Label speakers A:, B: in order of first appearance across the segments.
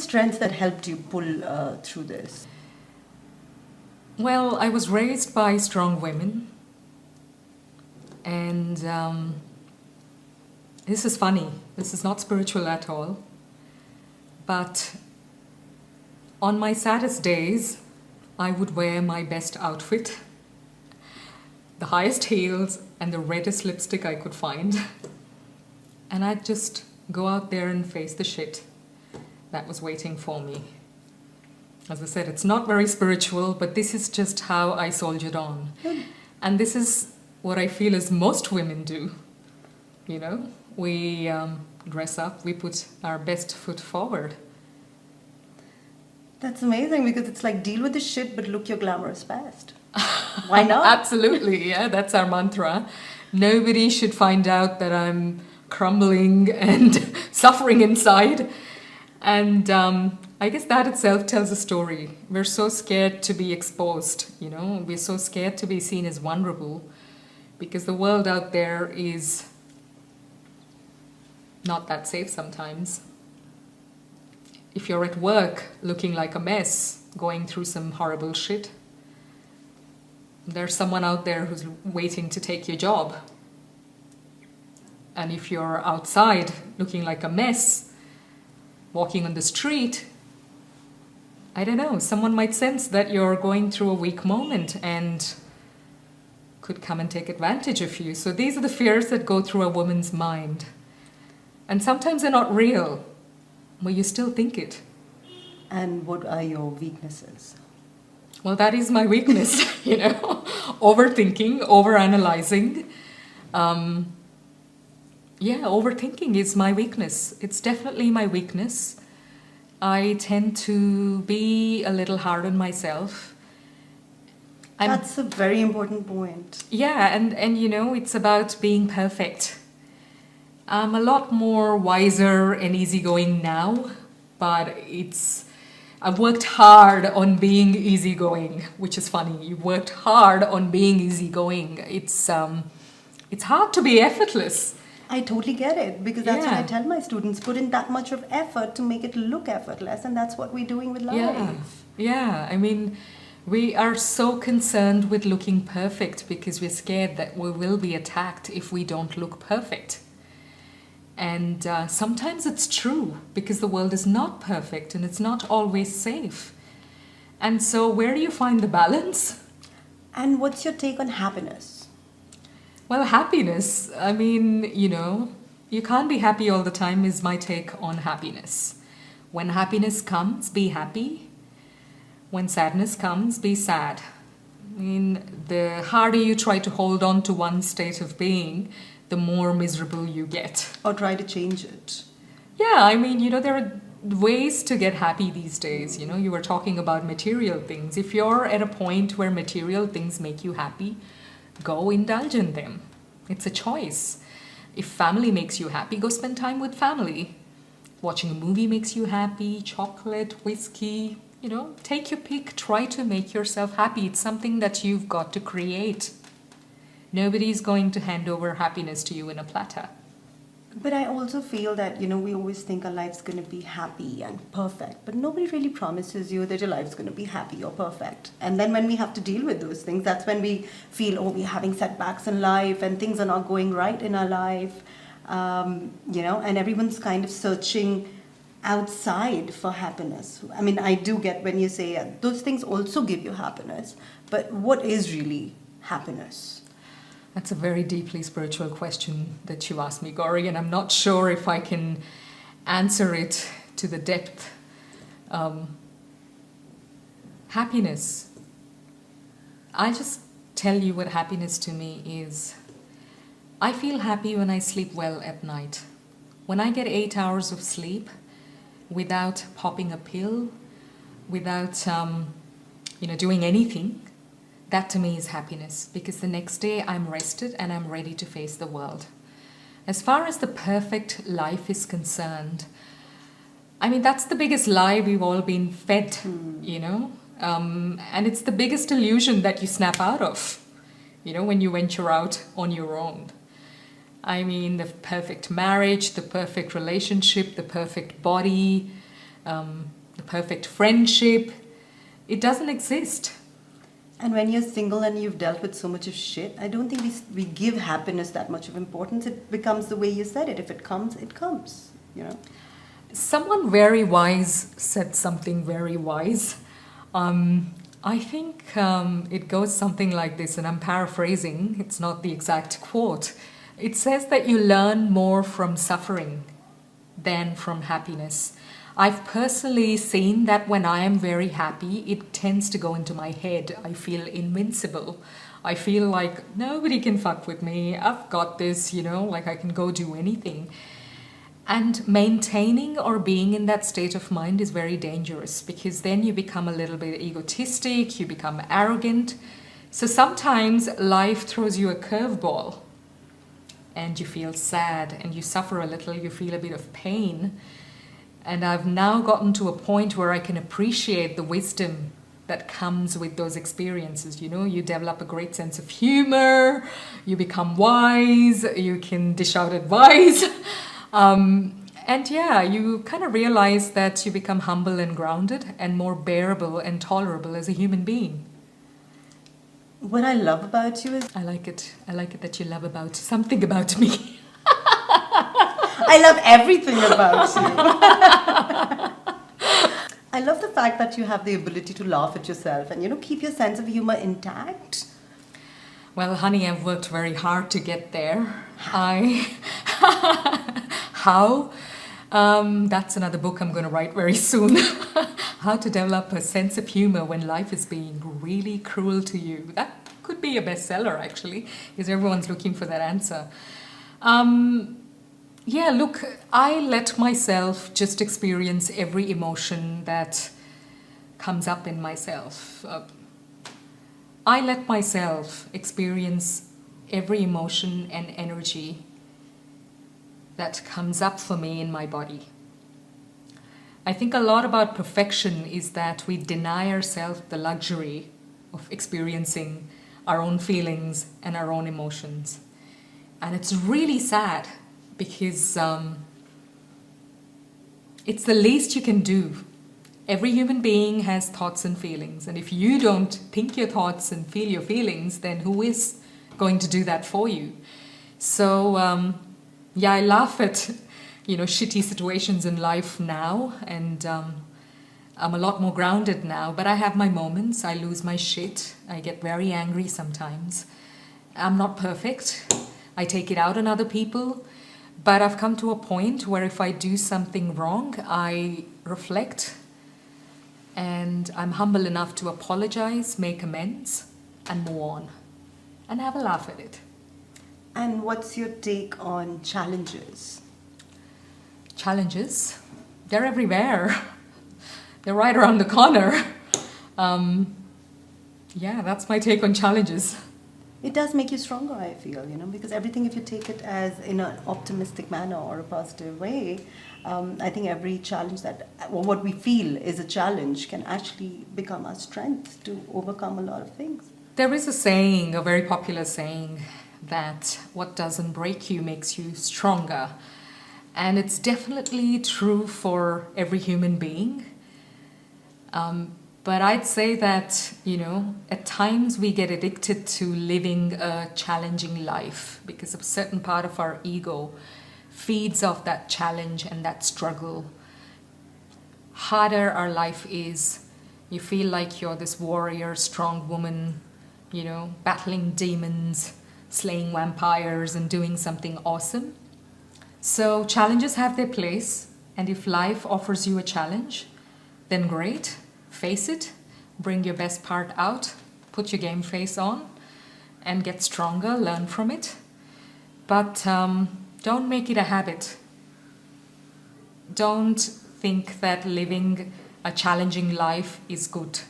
A: strengths that helped you pull through this?
B: Well, I was raised by strong women, and this is funny. This is not spiritual at all. But on my saddest days, I would wear my best outfit, the highest heels, and the reddest lipstick I could find. And I'd just go out there and face the shit that was waiting for me. As I said, it's not very spiritual, but this is just how I soldiered on. And this is what I feel as most women do. You know, we dress up, we put our best foot forward.
A: That's amazing, because it's like, deal with the shit, but look your glamorous best. Why not?
B: Absolutely, yeah, that's our mantra. Nobody should find out that I'm crumbling and suffering inside. And I guess that itself tells a story. We're so scared to be exposed, you know. We're so scared to be seen as vulnerable because the world out there is not that safe sometimes. If you're at work looking like a mess, going through some horrible shit, there's someone out there who's waiting to take your job. And if you're outside looking like a mess, walking on the street, I don't know, someone might sense that you're going through a weak moment and could come and take advantage of you. So these are the fears that go through a woman's mind. And sometimes they're not real, but you still think it.
A: And what are your weaknesses?
B: Well, that is my weakness, you know, overthinking, overanalyzing. Overthinking is my weakness. It's definitely my weakness. I tend to be a little hard on myself.
A: That's a very important point.
B: Yeah, and you know, it's about being perfect. I'm a lot more wiser and easygoing now, but I've worked hard on being easygoing, which is funny. You've worked hard on being easygoing. It's hard to be effortless.
A: I totally get it, because that's what I tell my students. Put in that much of effort to make it look effortless, and that's what we're doing with life.
B: Yeah. I mean, we are so concerned with looking perfect because we're scared that we will be attacked if we don't look perfect. And sometimes it's true, because the world is not perfect and it's not always safe. And so where do you find the balance?
A: And what's your take on happiness?
B: Well, happiness, I mean, you know, you can't be happy all the time is my take on happiness. When happiness comes, be happy. When sadness comes, be sad. I mean, the harder you try to hold on to one state of being, the more miserable you get.
A: Or try to change it.
B: Yeah, I mean, you know, there are ways to get happy these days. You know, you were talking about material things. If you're at a point where material things make you happy, go indulge in them. It's a choice. If family makes you happy, go spend time with family. Watching a movie makes you happy, chocolate, whiskey, you know, take your pick. Try to make yourself happy. It's something that you've got to create. Nobody's going to hand over happiness to you in a platter.
A: But I also feel that, you know, we always think our life's going to be happy and perfect, but nobody really promises you that your life's going to be happy or perfect. And then when we have to deal with those things, that's when we feel, oh, we're having setbacks in life and things are not going right in our life, you know, and everyone's kind of searching outside for happiness. I mean, I do get when you say those things also give you happiness, but what is really happiness?
B: That's a very deeply spiritual question that you asked me, Gouri, and I'm not sure if I can answer it to the depth. Happiness. I'll just tell you what happiness to me is. I feel happy when I sleep well at night. When I get 8 hours of sleep without popping a pill, without doing anything, that to me is happiness, because the next day I'm rested and I'm ready to face the world. As far as the perfect life is concerned, I mean, that's the biggest lie we've all been fed, you know, and it's the biggest illusion that you snap out of, you know, when you venture out on your own. I mean, the perfect marriage, the perfect relationship, the perfect body, perfect friendship. It doesn't exist.
A: And when you're single and you've dealt with so much of shit, I don't think we give happiness that much of importance. It becomes the way you said it. If it comes, it comes, you know.
B: Someone very wise said something very wise. I think it goes something like this, and I'm paraphrasing, it's not the exact quote. It says that you learn more from suffering than from happiness. I've personally seen that when I am very happy, it tends to go into my head. I feel invincible. I feel like nobody can fuck with me. I've got this, like I can go do anything. And maintaining or being in that state of mind is very dangerous, because then you become a little bit egotistic, you become arrogant. So sometimes life throws you a curveball and you feel sad and you suffer a little, you feel a bit of pain. And I've now gotten to a point where I can appreciate the wisdom that comes with those experiences. You develop a great sense of humor, you become wise, you can dish out advice. And yeah, you kind of realize that you become humble and grounded and more bearable and tolerable as a human being.
A: What I love about you is
B: I like it that you love about something about me.
A: I love everything about you. I love the fact that you have the ability to laugh at yourself and keep your sense of humor intact.
B: Well, honey, I've worked very hard to get there. How? That's another book I'm going to write very soon. How to develop a sense of humor when life is being really cruel to you. That could be a bestseller, actually, because everyone's looking for that answer. Yeah, look, I let myself just experience every emotion that comes up in myself. I let myself experience every emotion and energy that comes up for me in my body. I think a lot about perfection is that we deny ourselves the luxury of experiencing our own feelings and our own emotions. And it's really sad, because it's the least you can do. Every human being has thoughts and feelings. And if you don't think your thoughts and feel your feelings, then who is going to do that for you? So, yeah, I laugh at, shitty situations in life now. And I'm a lot more grounded now. But I have my moments. I lose my shit. I get very angry sometimes. I'm not perfect. I take it out on other people. But I've come to a point where if I do something wrong, I reflect and I'm humble enough to apologize, make amends, and move on and have a laugh at it.
A: And what's your take on challenges?
B: Challenges? They're everywhere. They're right around the corner. Yeah, that's my take on challenges.
A: It does make you stronger, I feel, because everything, if you take it as in an optimistic manner or a positive way, I think every challenge or what we feel is a challenge can actually become our strength to overcome a lot of things.
B: There is a saying, a very popular saying, that what doesn't break you makes you stronger. And it's definitely true for every human being. But I'd say that, at times we get addicted to living a challenging life because a certain part of our ego feeds off that challenge and that struggle. Harder our life is, you feel like you're this warrior, strong woman, battling demons, slaying vampires and doing something awesome. So challenges have their place, and if life offers you a challenge, then great. Face it, bring your best part out, put your game face on, and get stronger, learn from it. But don't make it a habit. Don't think that living a challenging life is good.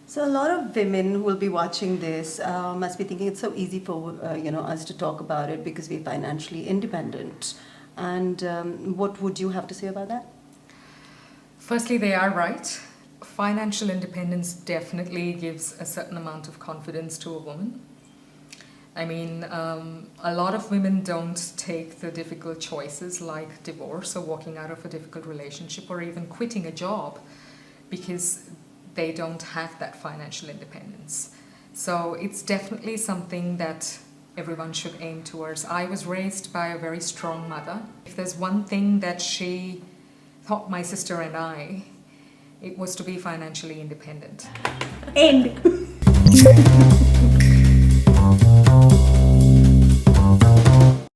A: So a lot of women who will be watching this must be thinking it's so easy for us to talk about it because we're financially independent. And what would you have to say about that?
B: Firstly, they are right. Financial independence definitely gives a certain amount of confidence to a woman. I mean, a lot of women don't take the difficult choices like divorce or walking out of a difficult relationship or even quitting a job because they don't have that financial independence. So it's definitely something that everyone should aim towards. I was raised by a very strong mother. If there's one thing that she taught my sister and I, it was to be financially independent.
A: End.